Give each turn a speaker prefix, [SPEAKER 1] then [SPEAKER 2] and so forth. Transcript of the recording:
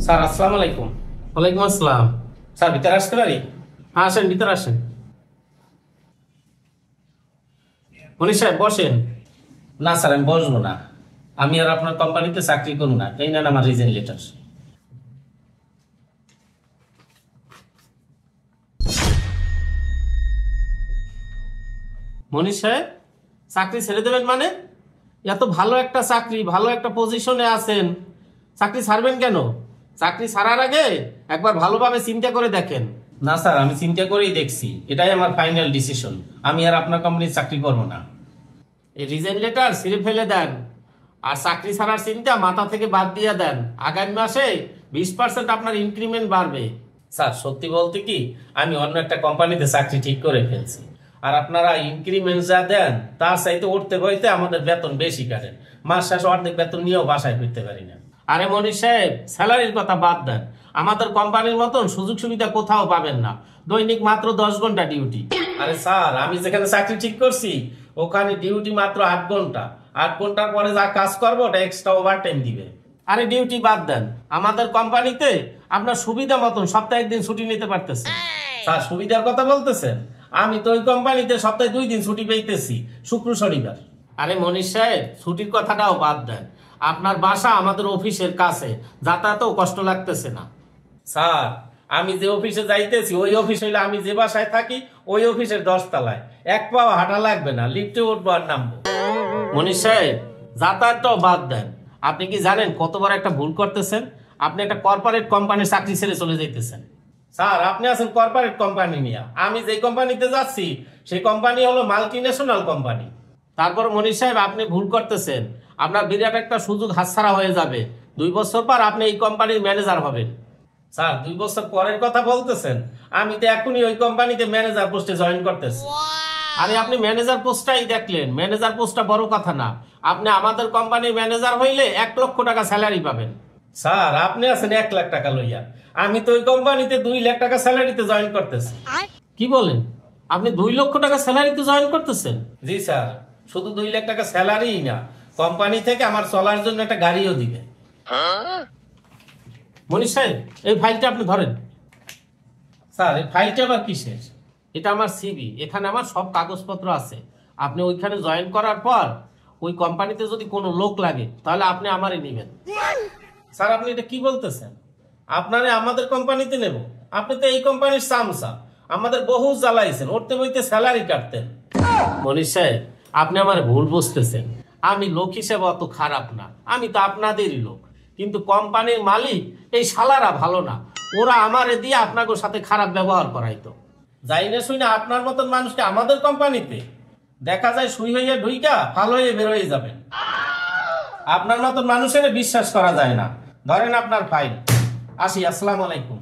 [SPEAKER 1] Sir আসসালামু আলাইকুম।
[SPEAKER 2] ওয়ালাইকুম আসসালাম।
[SPEAKER 1] স্যার ভিতরে আসতে পারি?
[SPEAKER 2] হ্যাঁ আসেন, ভিতরে আসেন। মনির সাহেব বসেন।
[SPEAKER 1] না স্যার, আমি বসবো না। আমি আর আপনার কোম্পানিতে চাকরি করব না। এই নেন আমার রিজাইন লেটার।
[SPEAKER 2] মনির সাহেব চাকরি ছেড়ে দেবেন মানে? এত ভালো একটা চাকরি, ভালো একটা পজিশনে আছেন, চাকরি ছাড়বেন কেন? চাকরি ছাড়ার আগে একবার ভালোভাবে চিন্তা করে দেখেন।
[SPEAKER 1] না স্যার, আমি চিন্তা করেই দেখছি, এটাই আমার ফাইনাল ডিসিশন। আমি আর আপনার কোম্পানির চাকরি করব না।
[SPEAKER 2] এই রিজাইন লেটার ছিঁড়ে ফেলে দেন, আর চাকরি ছাড়ার চিন্তা মাথা থেকে বাদ দিয়ে দেন। আগামী মাসে 20% আপনার ইনক্রিমেন্ট বাড়বে।
[SPEAKER 1] স্যার সত্যি বলতে কি, আমি অন্য একটা কোম্পানিতে চাকরি ঠিক করে ফেলছি। আর আপনারা ইনক্রিমেন্ট যা দেন তার চাইতে উঠতে বইতে আমাদের বেতন বেশি কাটেন। মাস শেষে অর্ধেক বেতন নিয়েও বাসায় ফিরতে পারি না।
[SPEAKER 2] আরে মনির সাহেব, স্যালারির কথা বাদ দেন। আমাদের কোম্পানির মতন সুযোগ সুবিধা কোথাও পাবেন না। দৈনিক মাত্র 10 ঘন্টা ডিউটি।
[SPEAKER 1] আরে স্যার, আমি যেখানে চাকরি ঠিক করছি ওখানে ডিউটি মাত্র 8 ঘন্টা। 8 ঘন্টার পরে যা কাজ করবো ওটা এক্সট্রা ওভার টাইম দিবে।
[SPEAKER 2] আরে ডিউটি বাদ দেন, আমাদের কোম্পানিতে আপনার সুবিধা মতন সপ্তাহে 1 দিন ছুটি নিতে পারতেছে।
[SPEAKER 1] স্যার সুবিধার কথা বলতেছেন? আমি তো ওই কোম্পানিতে সপ্তাহে 2 দিন ছুটি পেইতেছি, শুক্র শনিবার।
[SPEAKER 2] আরে মনির সাহেব, ছুটির কথাটাও বাদ দেন। আপনার বাসা আমাদের অফিসের কাছে, যাতায়াতেও কষ্ট লাগতেছে না।
[SPEAKER 1] স্যার আমি যে অফিসে যাইতেছি ওই অফিস হইলে আমি যে বাসায় থাকি ওই অফিসের 10 তলায়। এক পাও হাঁটা লাগবে না, লিফটে উঠবো আর নামবো।
[SPEAKER 2] মনির সাহেব যাতায়াতটাও বাদ দেন। আপনি কি জানেন কত বড় একটা ভুল করতেছেন? আপনি একটা কর্পোরেট কোম্পানির চাকরি ছেড়ে চলে যাইতেছেন।
[SPEAKER 1] স্যার আপনি আছেন কর্পোরেট কোম্পানি নিয়ে, আমি যে কোম্পানিতে যাচ্ছি সেই কোম্পানি হলো মাল্টি ন্যাশনাল কোম্পানি।
[SPEAKER 2] তারপর মনির সাহেব আপনি ভুল করতেছেন। আপনার বিরাট একটা সুযোগ হাতছাড়া হয়ে যাবে। 2 বছর পর আপনি এই কোম্পানির ম্যানেজার হবেন।
[SPEAKER 1] স্যার 2 বছর পরের কথা বলতেছেন? আমি তো এখনই ওই কোম্পানিতে ম্যানেজার পোস্টে জয়েন করতেছি।
[SPEAKER 2] আরে আপনি ম্যানেজার পোস্টটাই দেখলেন, ম্যানেজার পোস্টটা বড় কথা না। আপনি আমাদের কোম্পানির ম্যানেজার হইলে 1 লক্ষ টাকা স্যালারি পাবেন।
[SPEAKER 1] স্যার আপনি আছেন 1 লাখ টাকা লইয়া, আমি তো ওই কোম্পানিতে 2 লাখ টাকা স্যালারিতে জয়েন করতেছি।
[SPEAKER 2] কি বলেন? আপনি 2 লক্ষ টাকা স্যালারিতে জয়েন করতেছেন?
[SPEAKER 1] জি স্যার, শুধু 2 লাখ টাকা স্যালারিই না, কোম্পানি থেকে আমার চলার জন্য একটা গাড়িও দিবে।
[SPEAKER 2] মনির সাহেব এই ফাইলটা আপনি ধরেন।
[SPEAKER 1] স্যার এই ফাইলটা আবার কিসের?
[SPEAKER 2] এটা আমার সিভি, এখানে আমার সব কাগজপত্র আছে। আপনি ওইখানে জয়েন করার পর ওই কোম্পানিতে যদি কোনো লোক লাগে তাহলে আপনি আমারই নেবেন।
[SPEAKER 1] স্যার আপনি এটা কি বলতেছেন? আপনারে আমাদের কোম্পানিতে নেব? আপনি তো এই কোম্পানির সামসা, আমাদের বহু জ্বালাইছেন, উঠতে বইতে স্যালারি কাটতেন।
[SPEAKER 2] মনির সাহেব আপনি আমার ভুল বুঝতেছেন। আমি লোক হিসেবে অত খারাপ না, আমি তো আপনাদেরই লোক। কিন্তু কোম্পানির মালিক এই শালারা ভালো না, ওরা আমারে দিয়ে আপনাদের সাথে খারাপ ব্যবহার করাইতো।
[SPEAKER 1] যাই না শুই না আপনার মতন মানুষকে আমাদের কোম্পানিতে দেখা যায় সুই হইয়া ঢুইকা ভালো হয়ে বের হয়ে যাবেন। আপনার মতন মানুষের বিশ্বাস করা যায় না। ধরেন আপনার ফাইল। আসি, আসসালামু আলাইকুম।